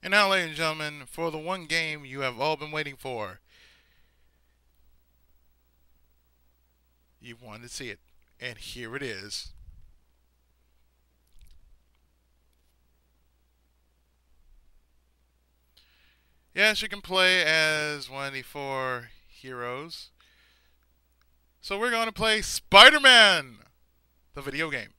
And now, ladies and gentlemen, for the one game you have all been waiting for. You wanted to see it, and here it is. Yes, you can play as one of the four heroes. So we're going to play Spider-Man, the video game.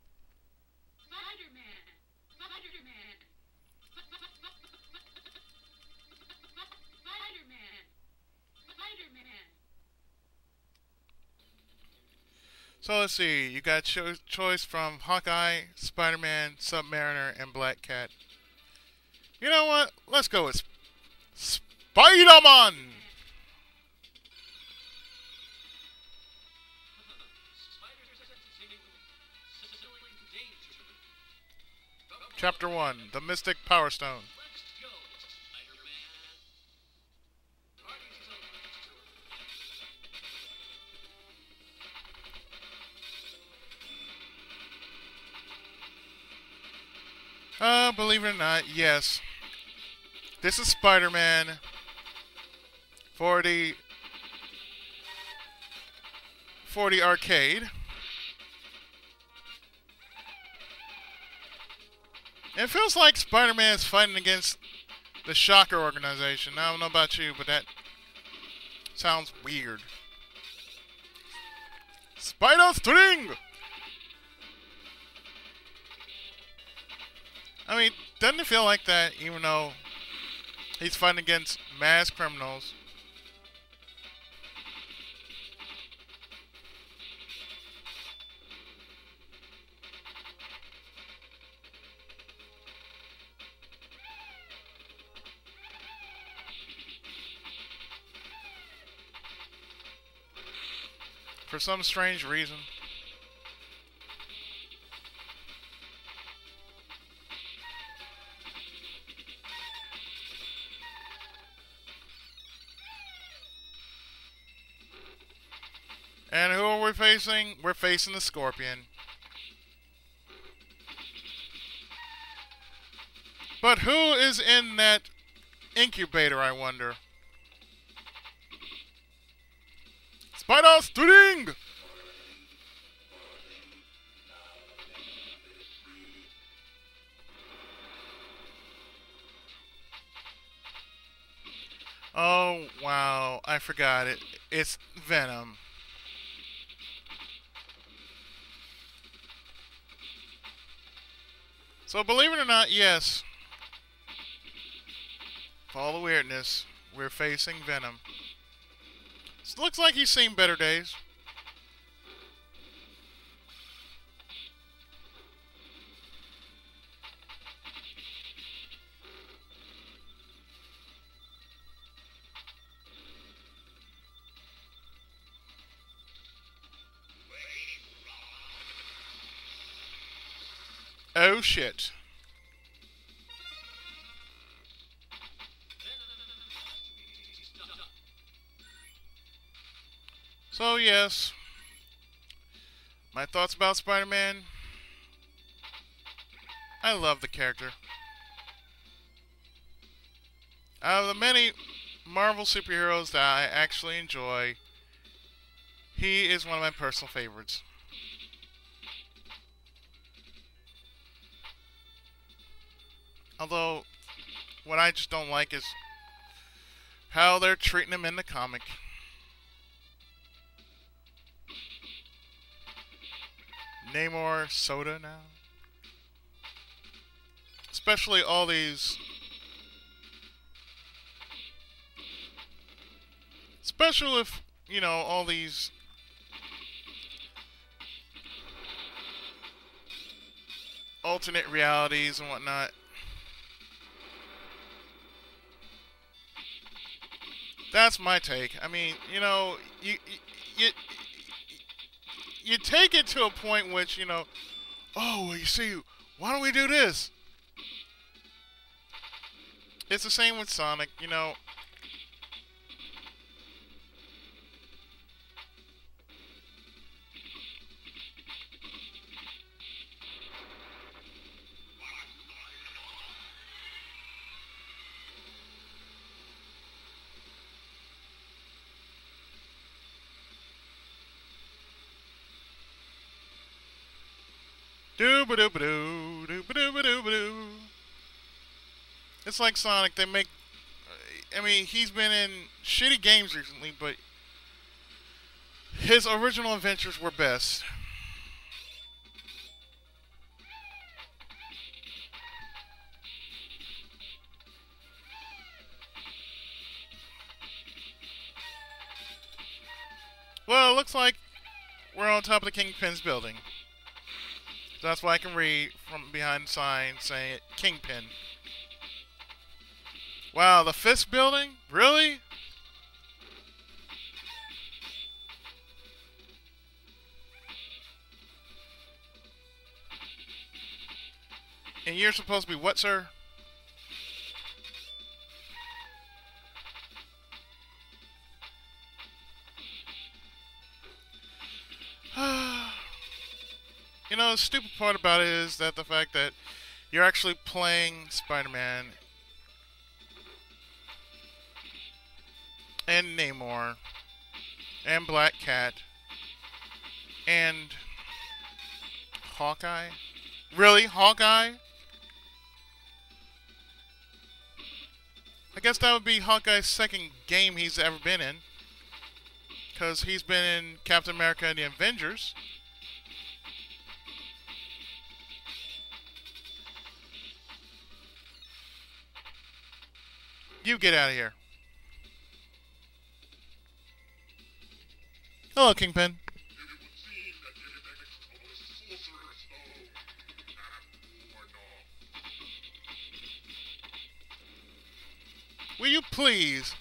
So let's see, you got choice from Hawkeye, Spider-Man, Submariner, and Black Cat. You know what? Let's go with Spider-Man! Chapter 1, The Mystic Power Stone. Believe it or not, yes. This is Spider-Man for the arcade. It feels like Spider-Man is fighting against the Shocker organization. I don't know about you, but that sounds weird. Spider String! I mean, doesn't it feel like that, even though he's fighting against mass criminals? For some strange reason. And who are we facing? We're facing the Scorpion. But who is in that incubator, I wonder? Spider String! Oh, wow. I forgot it. It's Venom. So believe it or not, yes. For all the weirdness, we're facing Venom. It looks like he's seen better days. Oh shit. So yes, my thoughts about Spider-Man. I love the character. Out of the many Marvel superheroes that I actually enjoy, he is one of my personal favorites. Although, what I just don't like is how they're treating him in the comic. Namor soda now. Especially all these... Especially if, you know, all these... alternate realities and whatnot. That's my take. I mean, you know, you take it to a point which, you know, oh, well, you see, why don't we do this? It's the same with Sonic, you know. Doo-ba-doo-ba-doo, doo-ba-doo-ba-doo-ba-doo. It's like Sonic. They make. I mean, he's been in shitty games recently, but his original adventures were best. Well, it looks like we're on top of the Kingpin's building. That's why I can read from behind the sign saying Kingpin. Wow, the Fist building? Really? And you're supposed to be what, sir? You know, the stupid part about it is that the fact that you're actually playing Spider-Man and Namor and Black Cat and Hawkeye. Really? Hawkeye? I guess that would be Hawkeye's second game he's ever been in. Because he's been in Captain America and the Avengers. You get out of here. Hello, Kingpin. Will you please?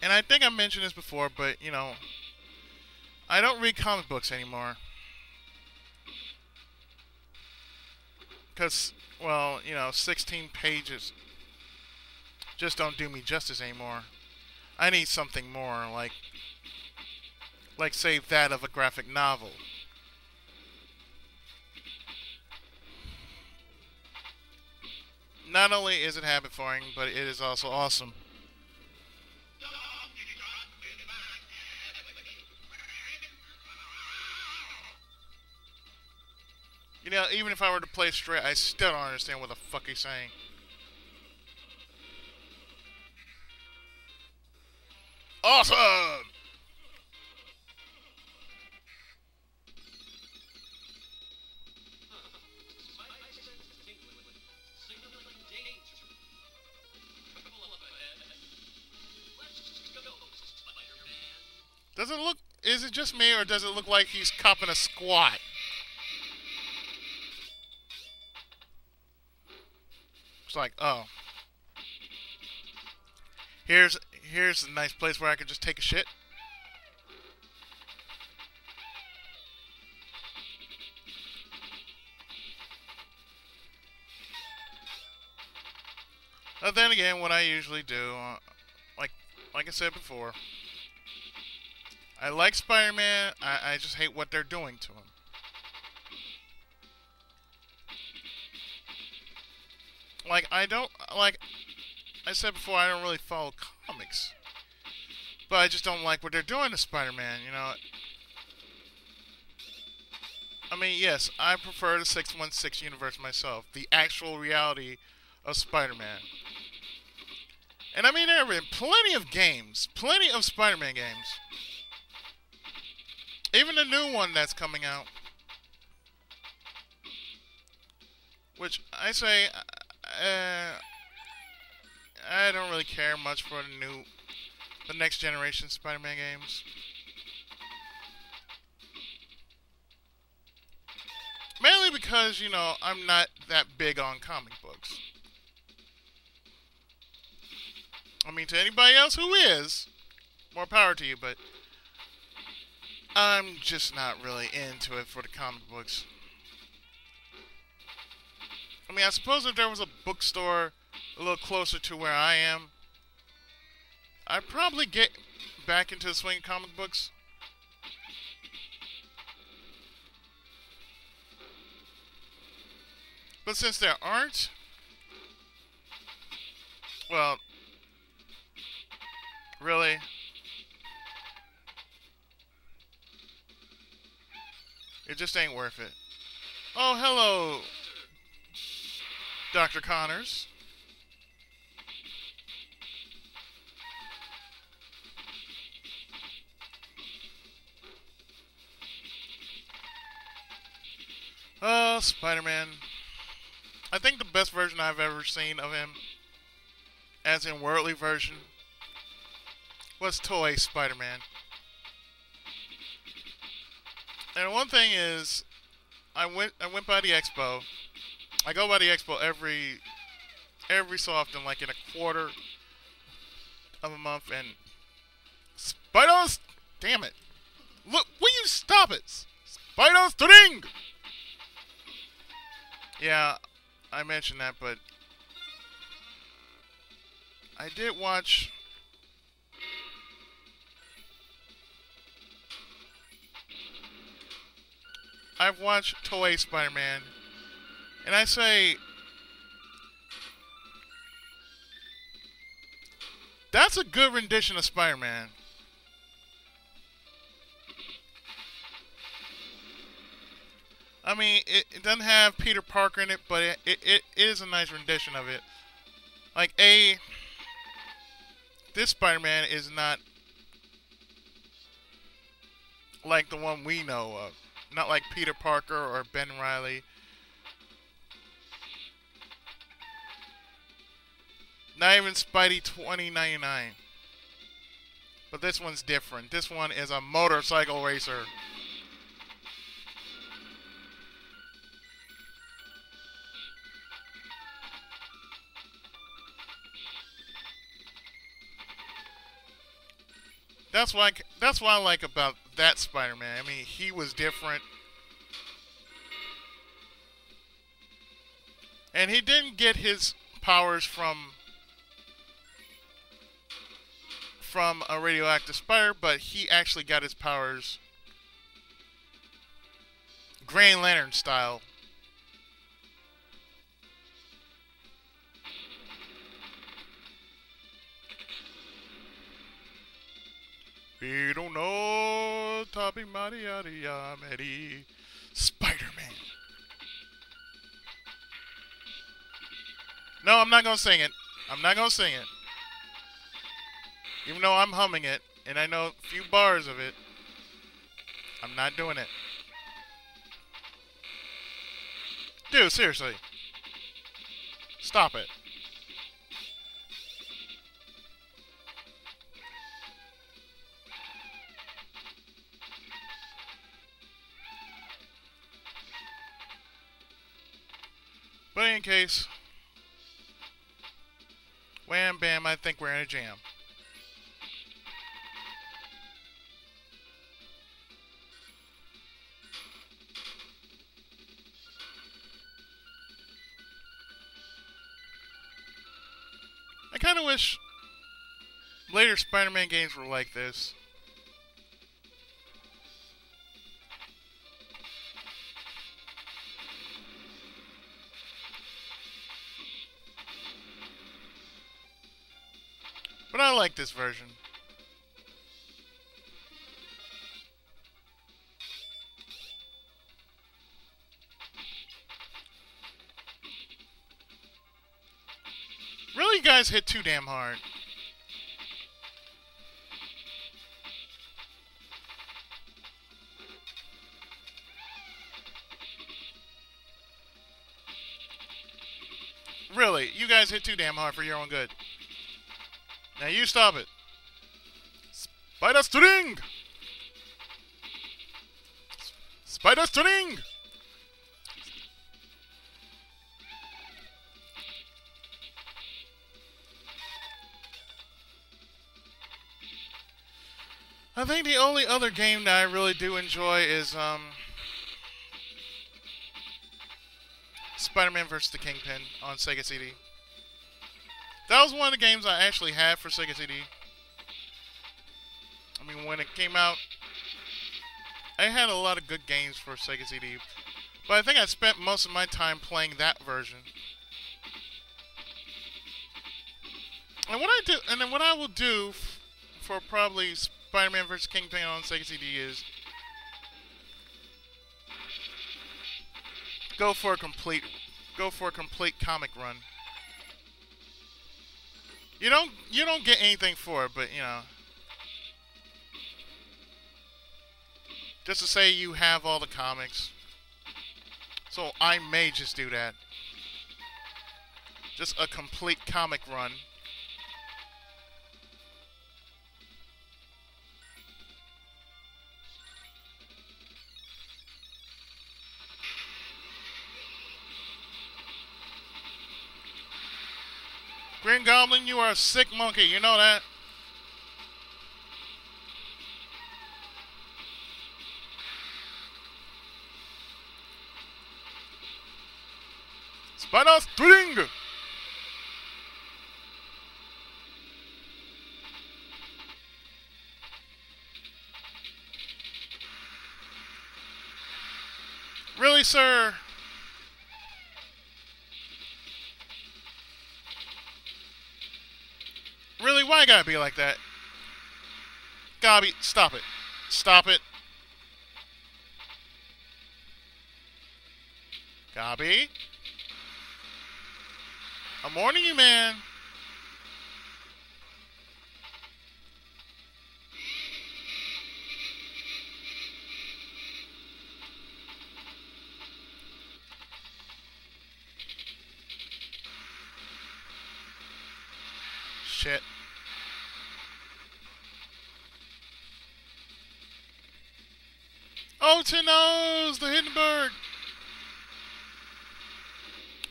And I think I mentioned this before, but, you know, I don't read comic books anymore. Because, well, you know, 16 pages just don't do me justice anymore. I need something more, like say, that of a graphic novel. Not only is it habit-forming, but it is also awesome. You know, even if I were to play straight, I still don't understand what the fuck he's saying. Awesome! Does it look... Is it just me, or does it look like he's copping a squat? It's like, oh. Here's a nice place where I could just take a shit. But then again, what I usually do, like I said before, I like Spider-Man, I just hate what they're doing to him. Like, I said before, I don't really follow comics. But I just don't like what they're doing to Spider-Man, you know. I mean, yes, I prefer the 616 universe myself. The actual reality of Spider-Man. And I mean, there have been plenty of games. Plenty of Spider-Man games. Even the new one that's coming out. Which, I say, I don't really care much for the next generation Spider-Man games. Mainly because, you know, I'm not that big on comic books. I mean, to anybody else who is, more power to you, but I'm just not really into it for the comic books. I mean, I suppose if there was a bookstore a little closer to where I am, I'd probably get back into the swing of comic books. But since there aren't, well, really? It just ain't worth it. Oh, hello, Dr. Connors. Oh, Spider-Man. I think the best version I've ever seen of him, as in worldly version, was Toy Spider-Man. And one thing is, I went by the expo. I go by the expo every so often, like in a quarter of a month, and Spider-Man, damn it! Look, will you stop it? Spider-Man! Yeah, I mentioned that, but I did watch. I've watched Toei Spider-Man, and I say that's a good rendition of Spider-Man. I mean, it doesn't have Peter Parker in it, but it is a nice rendition of it. Like, this Spider-Man is not like the one we know of. Not like Peter Parker or Ben Reilly. Not even Spidey 2099. But this one's different. This one is a motorcycle racer. That's what I like about that Spider-Man. I mean, he was different. And he didn't get his powers from a radioactive spider, but he actually got his powers Green Lantern style. We don't know, Tabi Maria Medi, Spider-Man. No, I'm not gonna sing it. I'm not gonna sing it. Even though I'm humming it, and I know a few bars of it, I'm not doing it. Dude, seriously. Stop it. But in any case, wham bam, I think we're in a jam. I kind of wish later Spider-Man games were like this. But I like this version. Really, you guys hit too damn hard. Really, you guys hit too damn hard for your own good. Now you stop it. Spider String! Spider String! I think the only other game that I really do enjoy is Spider-Man vs. the Kingpin on Sega CD. That was one of the games I actually had for Sega CD. I mean, when it came out, I had a lot of good games for Sega CD. But I think I spent most of my time playing that version. And what I will do for probably Spider-Man vs. Kingpin on Sega CD is go for a complete comic run. You don't get anything for it, but you know, just to say you have all the comics. So I may just do that. Just a complete comic run. Green Goblin, you are a sick monkey, you know that? Spider String! Really, sir? Really? Why gotta be like that? Gobby, stop it. Stop it. Gobby? I'm warning you, man. Shit. Oh, to nose! The Hindenburg!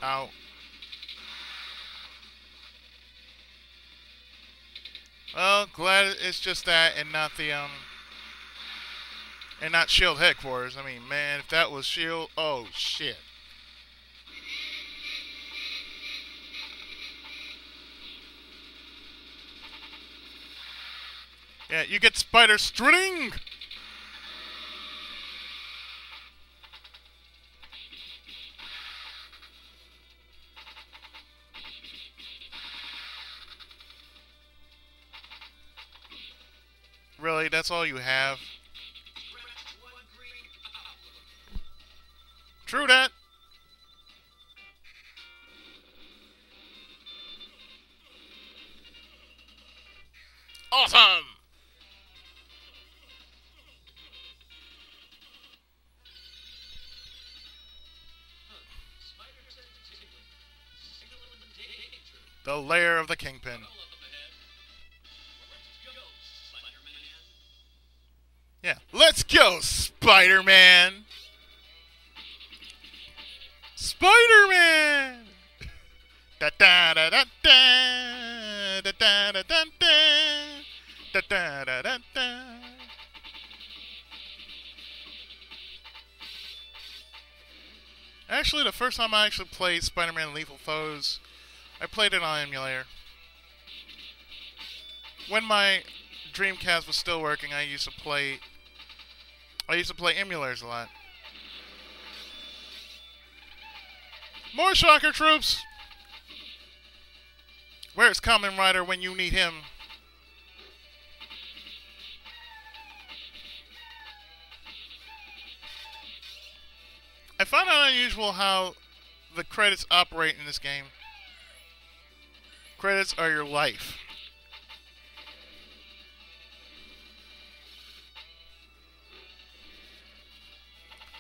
Ow. Well, glad it's just that and not the, and not SHIELD headquarters. I mean, man, if that was SHIELD, oh, shit. Yeah, you get Spider String! Really? That's all you have? True that. Awesome! The Lair of the Kingpin. Yeah, let's go, Spider-Man! Spider-Man! Da da da da da da da da da da da da da da. Actually, the first time I actually played Spider-Man Lethal Foes, I played it on emulator. When my Dreamcast was still working, I used to play emulators a lot. More Shocker troops! Where's Kamen Rider when you need him? I found it unusual how the credits operate in this game. Credits are your life.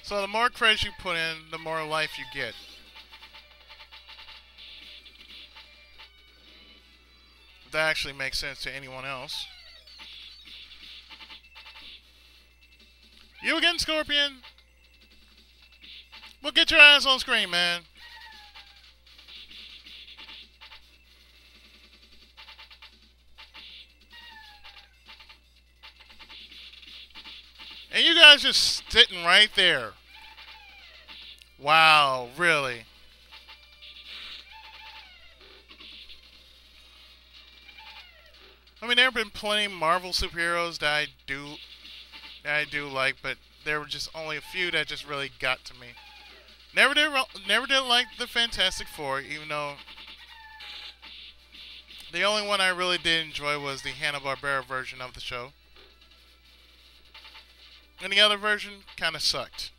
So the more credits you put in, the more life you get. If that actually makes sense to anyone else. You again, Scorpion? Well, get your ass on screen, man. And you guys just sitting right there. Wow, really? I mean, there have been plenty of Marvel superheroes that I do like, but there were just only a few that just really got to me. Never did like the Fantastic Four, even though the only one I really did enjoy was the Hanna-Barbera version of the show. And the other version kind of sucked.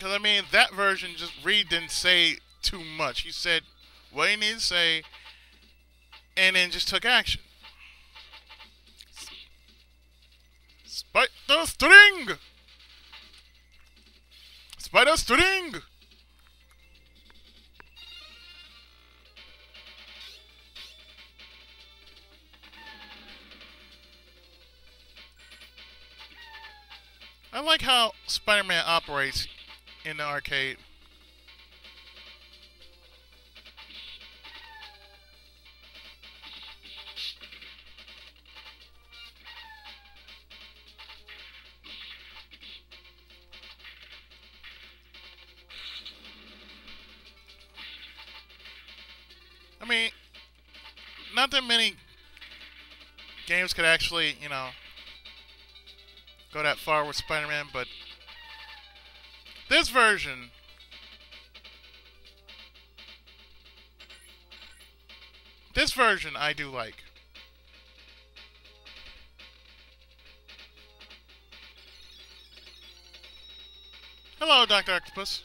Because, I mean, that version just really didn't say too much. He said what he needed to say and then just took action. Spider String! Spider String! I like how Spider-Man operates in the arcade. I mean, not that many games could actually, you know, go that far with Spider-Man, but this version I do like. Hello, Dr. Octopus.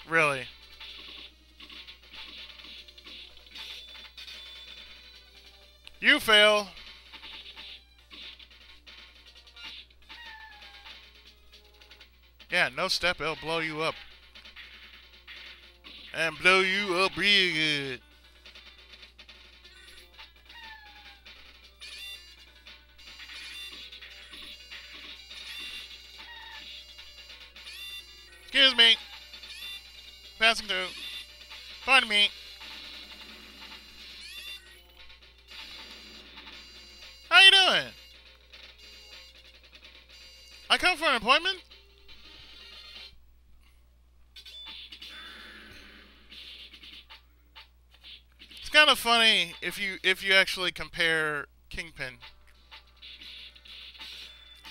Really? You fail. Yeah, no step, it'll blow you up. And blow you up real good. Excuse me. Passing through. Pardon me. How you doing? I come for an appointment? It's kind of funny if you actually compare Kingpin.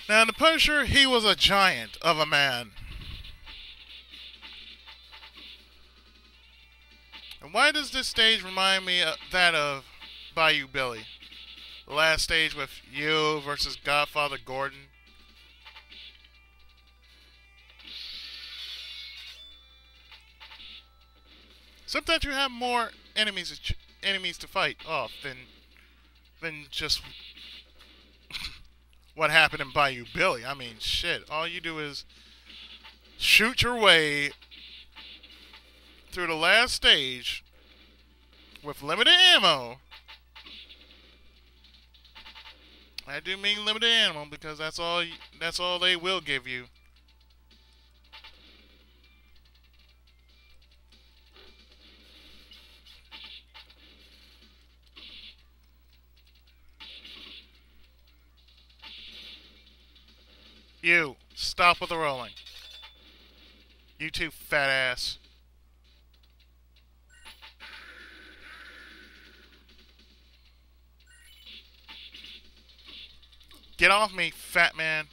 Now, in the Punisher, he was a giant of a man. And why does this stage remind me of that of Bayou Billy? The last stage with you versus Godfather Gordon. Sometimes you have more enemies to fight off than just what happened in Bayou Billy. I mean, shit. All you do is shoot your way through the last stage with limited ammo. I do mean limited ammo because that's all they will give you. You, stop with the rolling. You too, fat ass. Get off me, fat man.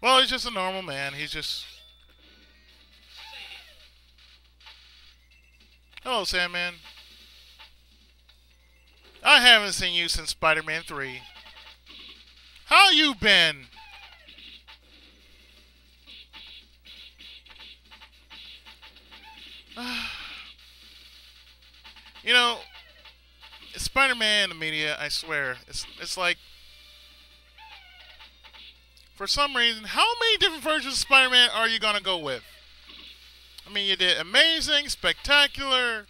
Well, he's just a normal man. He's just... Hello, Sandman. I haven't seen you since Spider-Man 3. How you been? You know, Spider-Man in the media, I swear, it's like... For some reason, how many different versions of Spider-Man are you gonna go with? I mean, you did Amazing, Spectacular.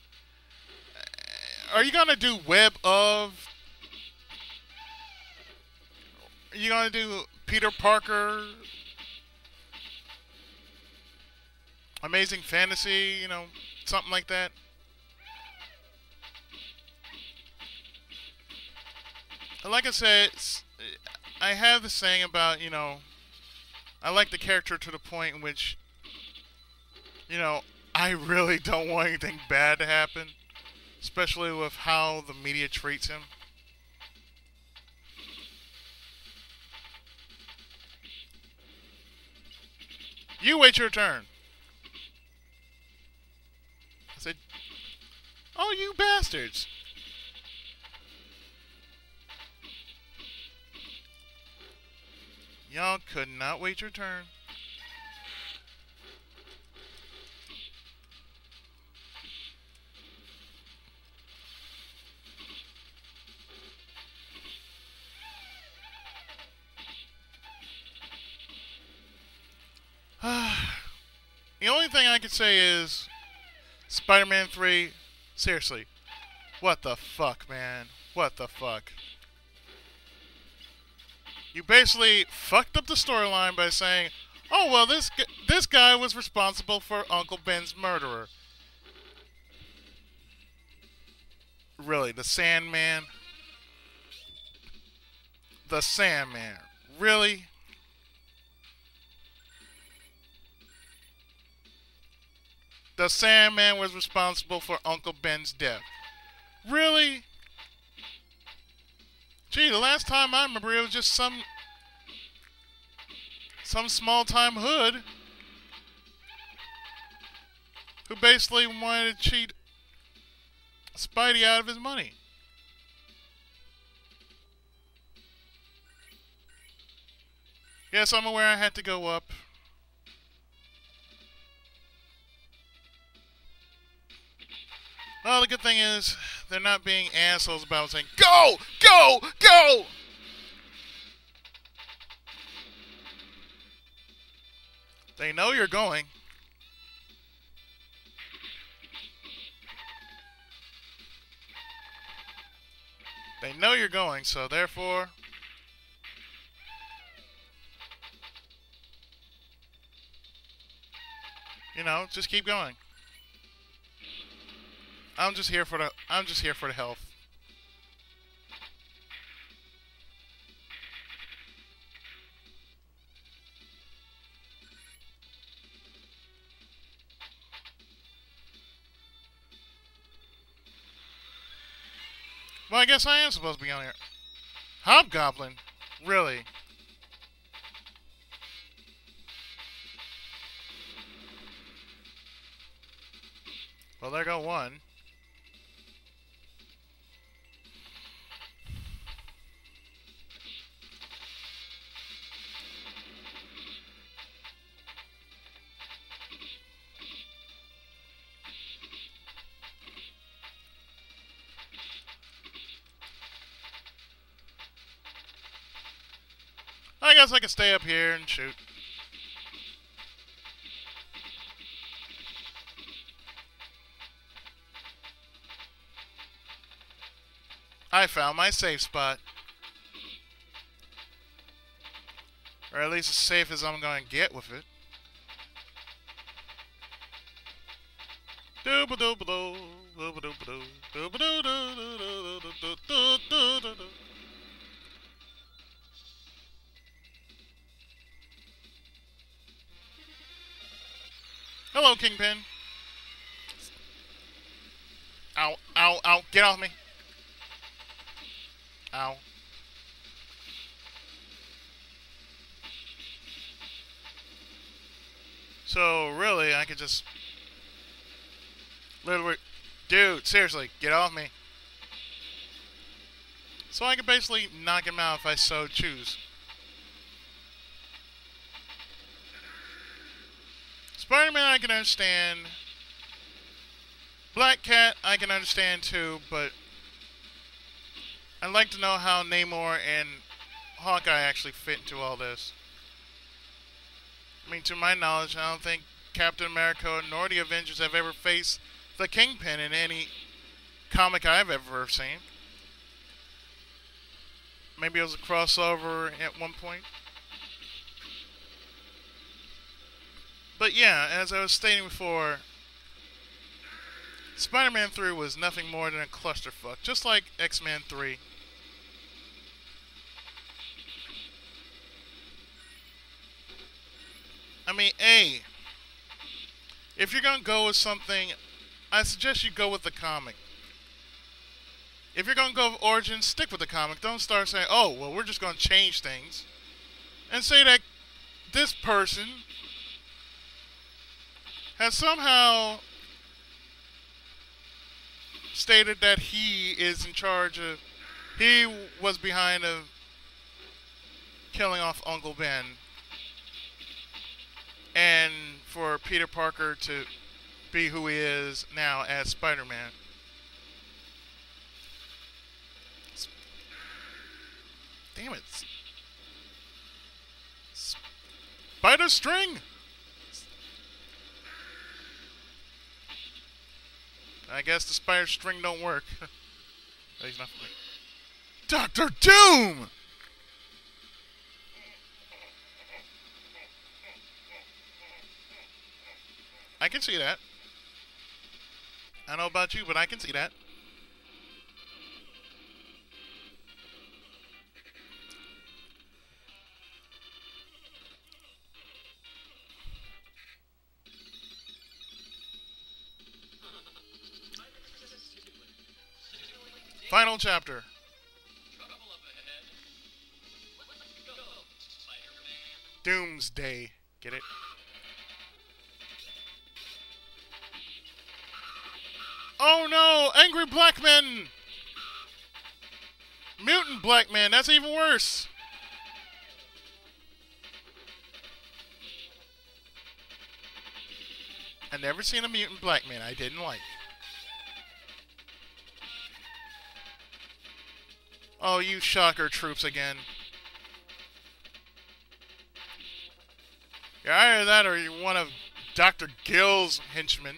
Are you gonna do Web of? Are you gonna do Peter Parker? Amazing Fantasy, you know, something like that? Like I said, I have the saying about, you know, I like the character to the point in which, you know, I I really don't want anything bad to happen, especially with how the media treats him. You wait your turn. I said, oh, you bastards. Y'all could not wait your turn. The only thing I could say is Spider-Man 3, seriously, what the fuck, man? What the fuck? You basically fucked up the storyline by saying, oh, well, this guy was responsible for Uncle Ben's murderer. Really, the Sandman? The Sandman. Really? The Sandman was responsible for Uncle Ben's death. Really? Gee, the last time I remember it was just some small-time hood who basically wanted to cheat Spidey out of his money. Yes, I'm aware I had to go up. Well, the good thing is, they're not being assholes about saying, go! Go! Go! They know you're going. They know you're going, so therefore... you know, just keep going. I'm just here for the health. Well, I guess I am supposed to be on here. Hobgoblin? Really? Well, there go one. I guess I can stay up here and shoot. I found my safe spot. Or at least as safe as I'm going to get with it. Dooba-dooba-doo, dooba-dooba-doo, dooba-doo-doo-doo-doo-doo-doo-doo-doo-doo. Hello, Kingpin. Ow, ow, ow, get off me. Ow. So, really, I could just... literally... dude, seriously, get off me. So I could basically knock him out if I so choose. Spider-Man I can understand. Black Cat I can understand too, but... I'd like to know how Namor and Hawkeye actually fit into all this. I mean, to my knowledge, I don't think Captain America nor the Avengers have ever faced the Kingpin in any comic I've ever seen. Maybe it was a crossover at one point. But yeah, as I was stating before, Spider-Man 3 was nothing more than a clusterfuck, just like X-Men 3. I mean, A, If you're gonna go with something, I suggest you go with the comic. If you're gonna go with origins, stick with the comic. Don't start saying, "Oh, well, we're just gonna change things," and say that this person has somehow stated that he is in charge of. He was behind of killing off Uncle Ben, and for Peter Parker to be who he is now as Spider-Man. Damn it. Spider string! I guess the spider string don't work. He's not for me. Dr. Doom! I can see that. I don't know about you, but I can see that. Final chapter. Doomsday. Get it? Oh no! Angry black men! Mutant black man, that's even worse! I've never seen a mutant black man I didn't like. Oh, you shocker troops again. You're either that or you're one of Dr. Gill's henchmen.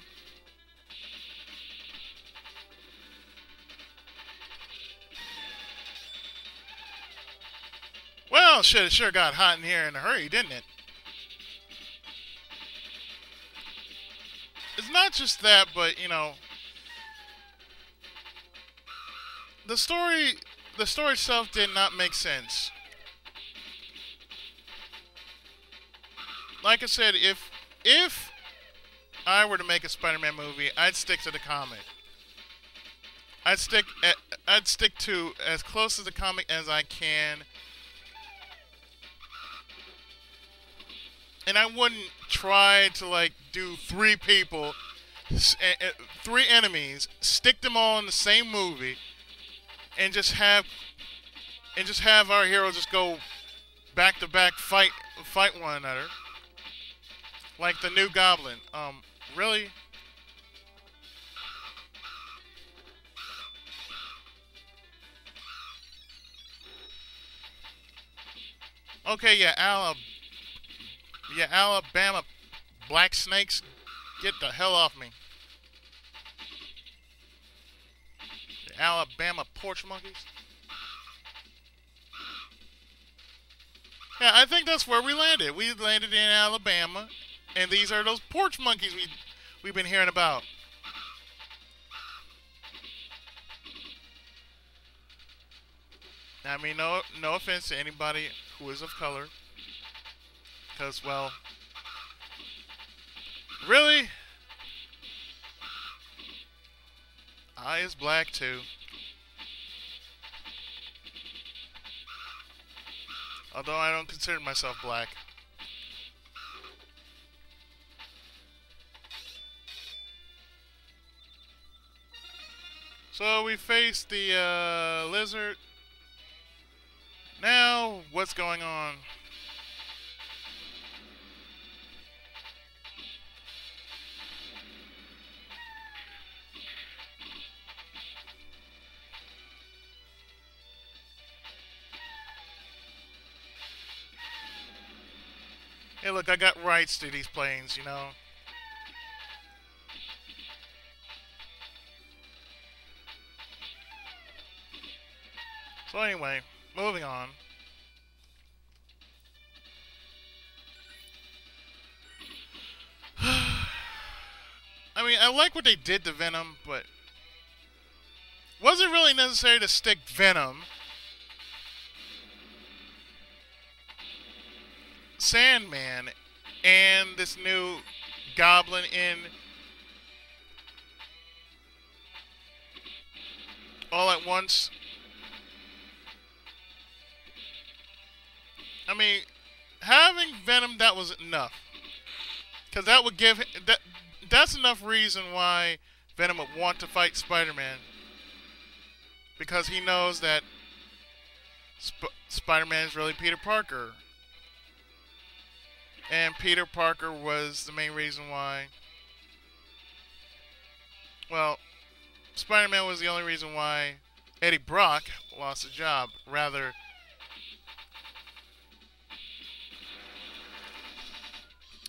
Well, shit, it sure got hot in here in a hurry, didn't it? It's not just that, but, you know, the story itself did not make sense. Like I said, if I were to make a Spider-Man movie, I'd stick to the comic. I'd stick to as close to the comic as I can. And I wouldn't try to, like, do 3 people, 3 enemies, stick them all in the same movie, and just have our hero just go back to back fight one another, like the new Goblin. Really? Okay, yeah, Alabama black snakes, get the hell off me. The Alabama porch monkeys. Yeah, I think that's where we landed. We landed in Alabama, and these are those porch monkeys we've been hearing about. I mean, no offense to anybody who is of color, because, well, really, I is black too. Although I don't consider myself black. So we faced the lizard. Now, what's going on? Hey, look, I got rights to these planes, you know. So anyway, moving on. I mean, I like what they did to Venom, but wasn't really necessary to stick Venom, Sandman, and this new Goblin in all at once. I mean, having Venom, that was enough. Because that would give that's enough reason why Venom would want to fight Spider-Man. Because he knows that Spider-Man is really Peter Parker. And Peter Parker was the main reason why... Well, Spider-Man was the only reason why Eddie Brock lost his job. Rather...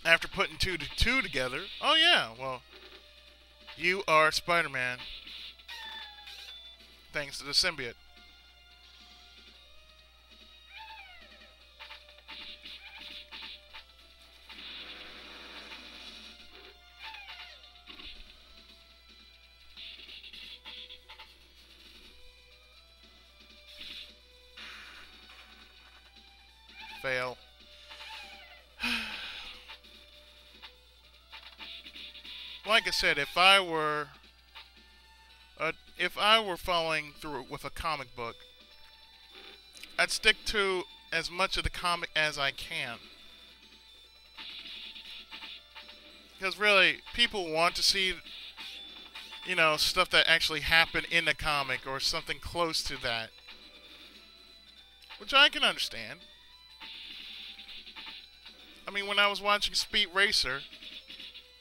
After putting two to two together, oh yeah, well, you are Spider-Man. Thanks to the symbiote. Fail. Like I said, if I were following through with a comic book, I'd stick to as much of the comic as I can. Because really, people want to see, you know, stuff that actually happened in the comic or something close to that. Which I can understand. I mean, when I was watching Speed Racer,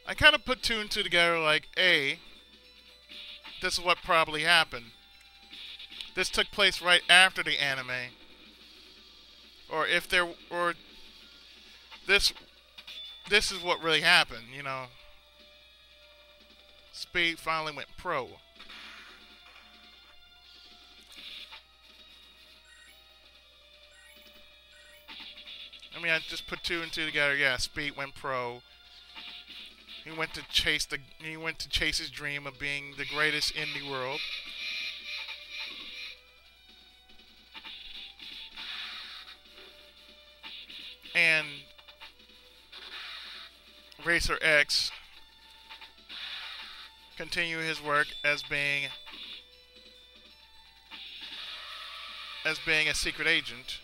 I kind of put two and two together like, A, this is what probably happened. This took place right after the anime. Or this is what really happened, you know. Speed finally went pro. I mean, I just put two and two together. Yeah, Speed went pro. He went to chase his dream of being the greatest in the world. And Racer X continue his work as being a secret agent.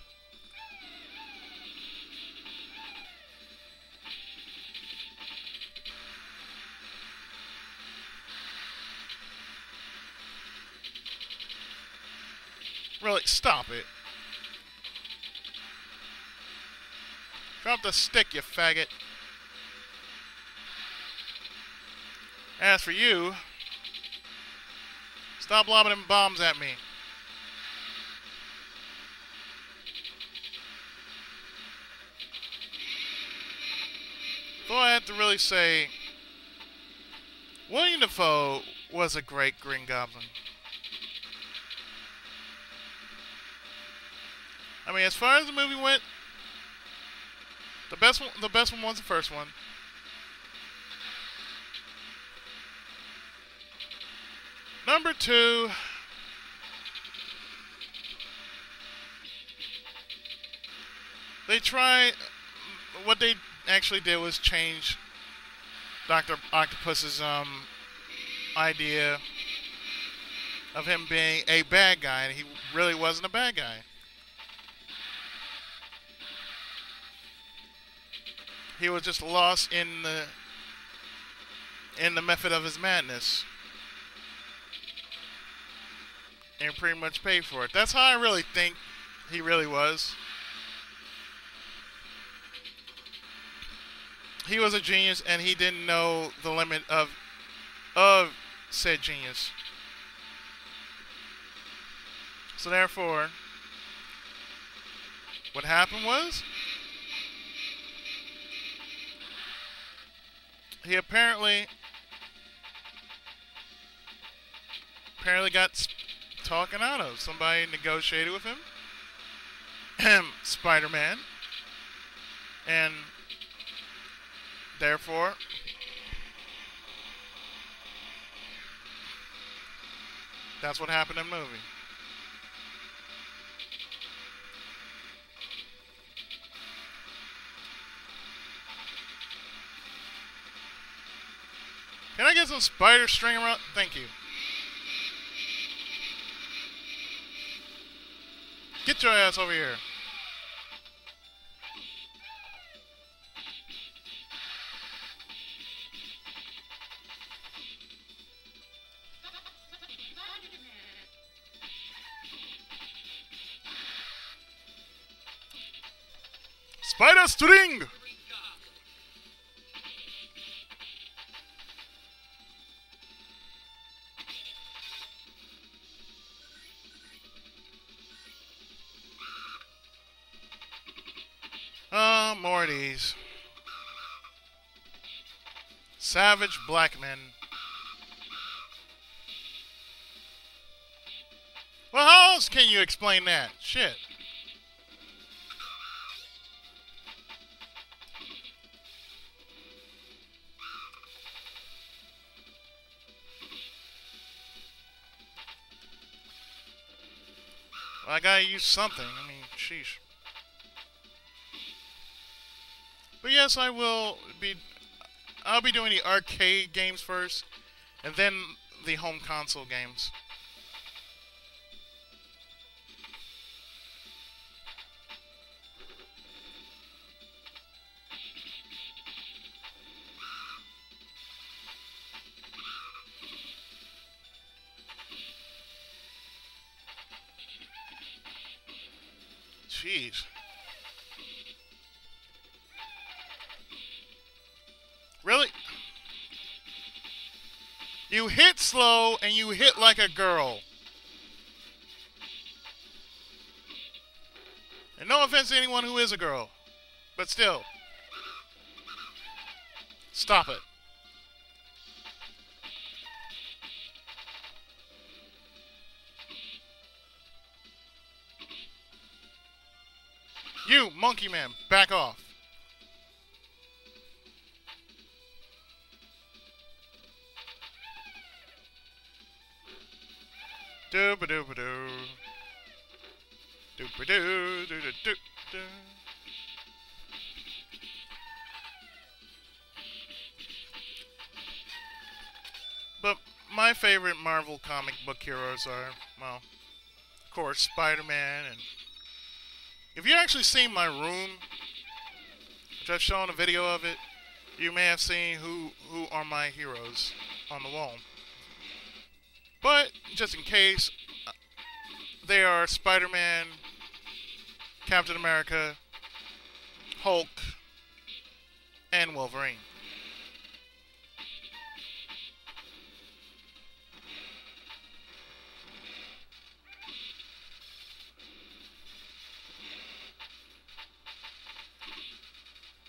Really, stop it. Drop the stick, you faggot. As for you, stop lobbing them bombs at me. Though I have to really say, William Dafoe was a great Green Goblin. I mean, as far as the movie went, the best one was the first one. Number 2, what they actually did was change Dr. Octopus's idea of him being a bad guy, and he really wasn't a bad guy. He was just lost in the method of his madness. And pretty much paid for it. That's how I really think he really was. He was a genius, and he didn't know the limit of said genius. So therefore, what happened was, he apparently got talking out of. Somebody negotiated with him. Spider-Man. And therefore, that's what happened in the movie. get some spider string around? Thank you. Get your ass over here. Spider string! More of these. Savage black men. Well, how else can you explain that? Shit. Well, I gotta use something. I mean, sheesh. But yes, I'll be doing the arcade games first, and then the home console games. Jeez. Really? You hit slow and you hit like a girl. And no offense to anyone who is a girl, but still. Stop it. You, monkey man, back off. Doo-ba-doo-ba-doo. Doo-ba-doo, doo-doo-doo-doo. But my favorite Marvel comic book heroes are, well, of course, Spider-Man. And if you actually seen my room, which I've shown a video of it, you may have seen who are my heroes on the wall. But, just in case, they are Spider-Man, Captain America, Hulk, and Wolverine.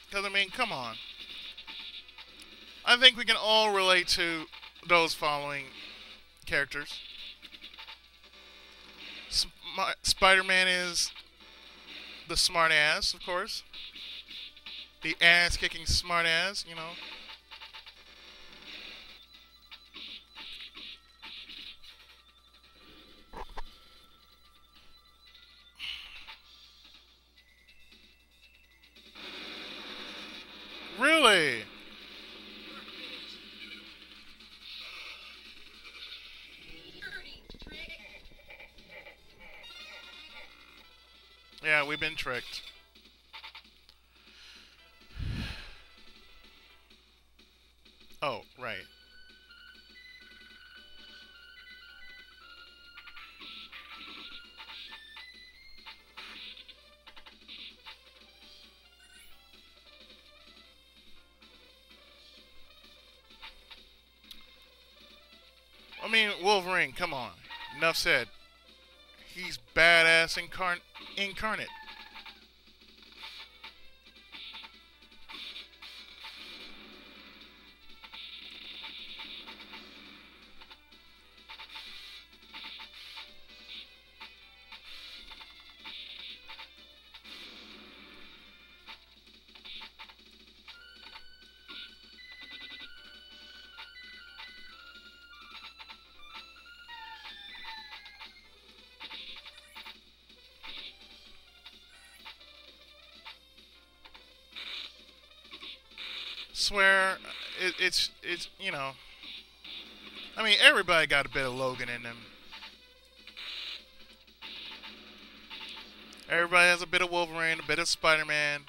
Because, I mean, come on. I think we can all relate to those following characters. Spider-Man is the smart ass, of course. The ass-kicking smart ass, you know. Really? Yeah, we've been tricked. Oh, right. I mean, Wolverine, come on. Enough said. He's badass incarnate. Swear, it's you know, I mean, everybody got a bit of Logan in them. Everybody has a bit of Wolverine, a bit of Spider-Man.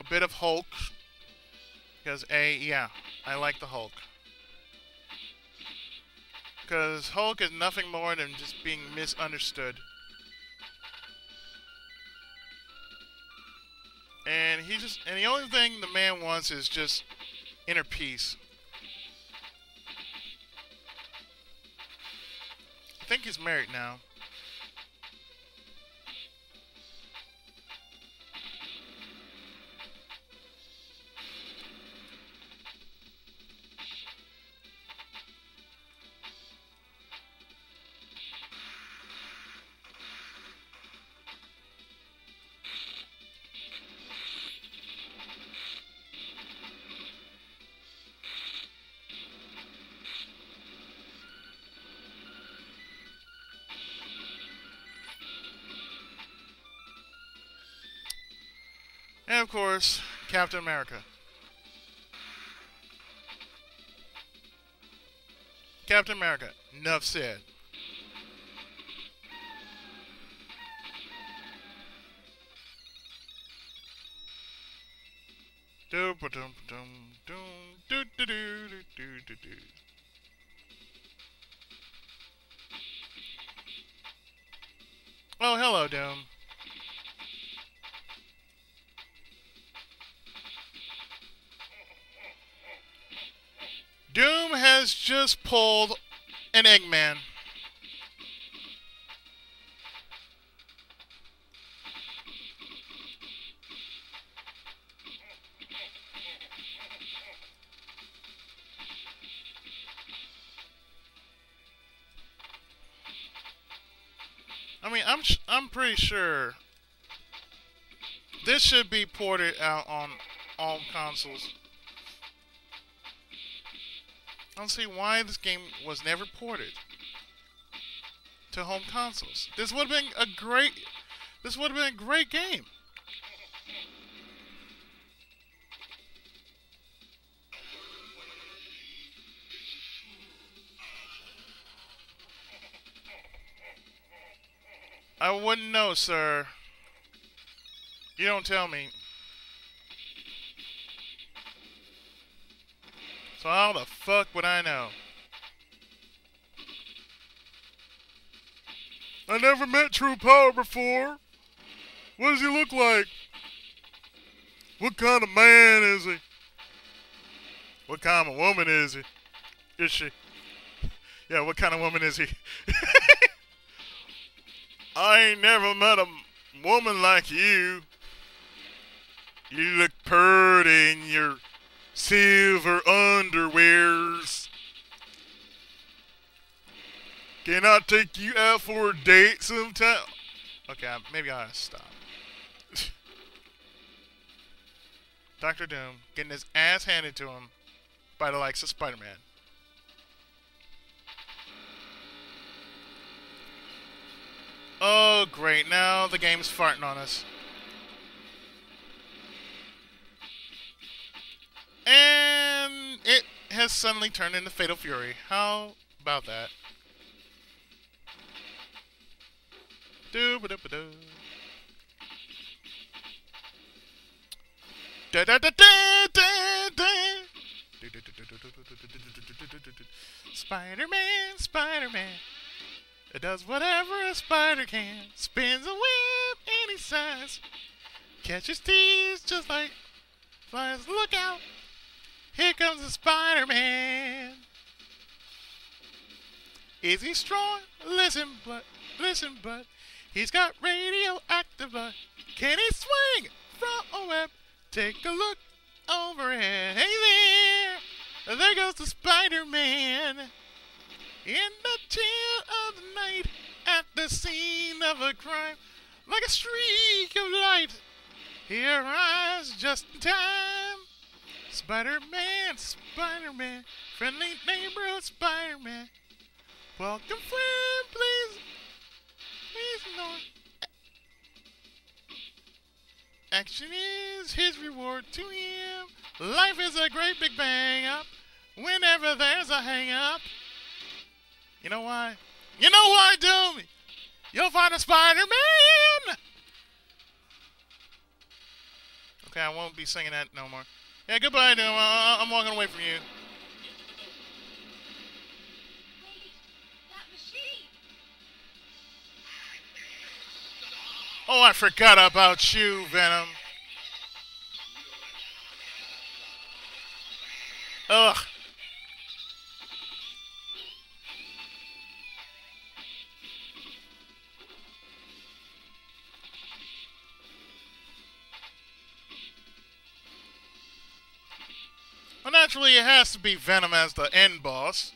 A bit of Hulk. Because, yeah, I like the Hulk. Because Hulk is nothing more than just being misunderstood. And the only thing the man wants is just inner peace. I think he's married now. And of course, Captain America. Captain America, enough said. Oh, hello, Doom. Doom has just pulled an Eggman. I mean, I'm pretty sure this should be ported out on all consoles. I don't see why this game was never ported to home consoles. This would have been a great game. I wouldn't know, sir. You don't tell me. So how the fuck would I know? I never met True Power before. What does he look like? What kind of man is he? What kind of woman is he? Is she? Yeah, what kind of woman is he? I ain't never met a woman like you. You look purty in your silver underwears. Can I take you out for a date sometime? Okay, maybe I ought to stop. Dr. Doom getting his ass handed to him by the likes of Spider-Man. Oh, great. Now the game's farting on us. And it has suddenly turned into Fatal Fury. How about that? Doo-ba-doo-ba-doo. Spider-Man, Spider-Man. It does whatever a spider can. Spins a web any size. Catches thieves just like flies. Look out! Here comes the Spider-Man. Is he strong? Listen, but he's got radioactive blood. Can he swing from a web? Take a look overhead. Hey there! There goes the Spider-Man. In the chill of the night, at the scene of a crime, like a streak of light, he arrives just in time. Spider-Man, Spider-Man, friendly neighborhood Spider-Man. Welcome, friend, please ignore. Action is is his reward to him. Life is a great big bang up. Whenever there's a hang up. You know why? You know why, Doom? You'll find a Spider-Man! Okay, I won't be singing that no more. Yeah, goodbye, Doom. I'm walking away from you. Oh, I forgot about you, Venom. Ugh. Well, naturally, it has to be Venom as the end boss.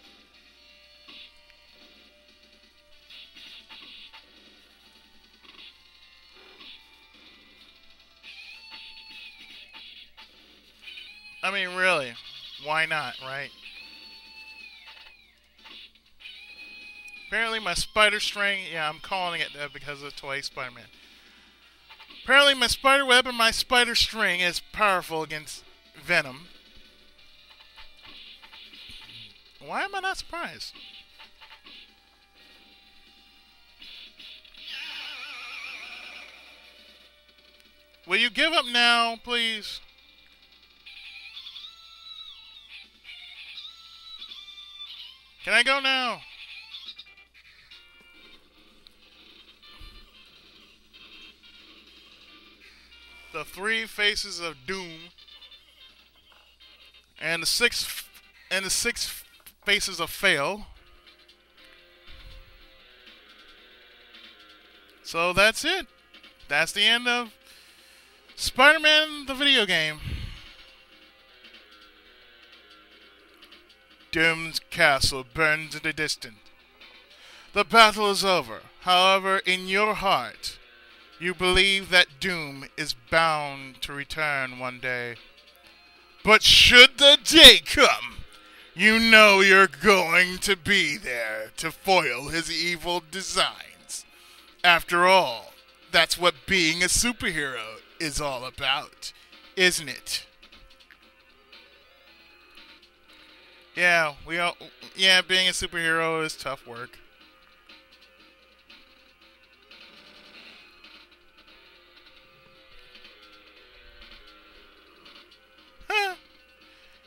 I mean, really, why not, right? Apparently my spider string, yeah, I'm calling it that because of the toy Spider-Man. Apparently my spider web and my spider string is powerful against Venom. Why am I not surprised? Will you give up now, please? Can I go now? The 3 faces of doom and the six faces of fail. So that's it. That's the end of Spider-Man the video game. Doom's castle burns in the distance. The battle is over. However, in your heart, you believe that Doom is bound to return one day. But should the day come, you know you're going to be there to foil his evil designs. After all, that's what being a superhero is all about, isn't it? Yeah, being a superhero is tough work. Huh.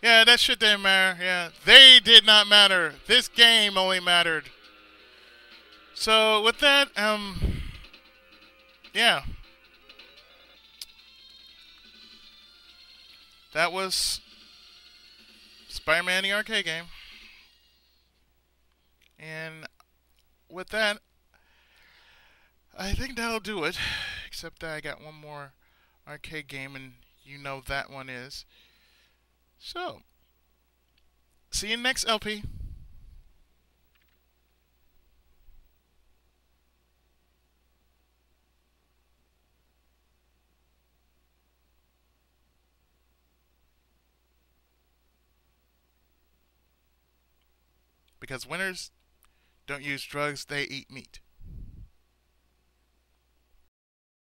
Yeah, that shit didn't matter. Yeah, they did not matter. This game only mattered. So with that, yeah. That was Spider-Man the arcade game. And with that, I think that'll do it. Except that I got one more arcade game, and you know that one is. So, see you next LP. Because winners don't use drugs, they eat meat.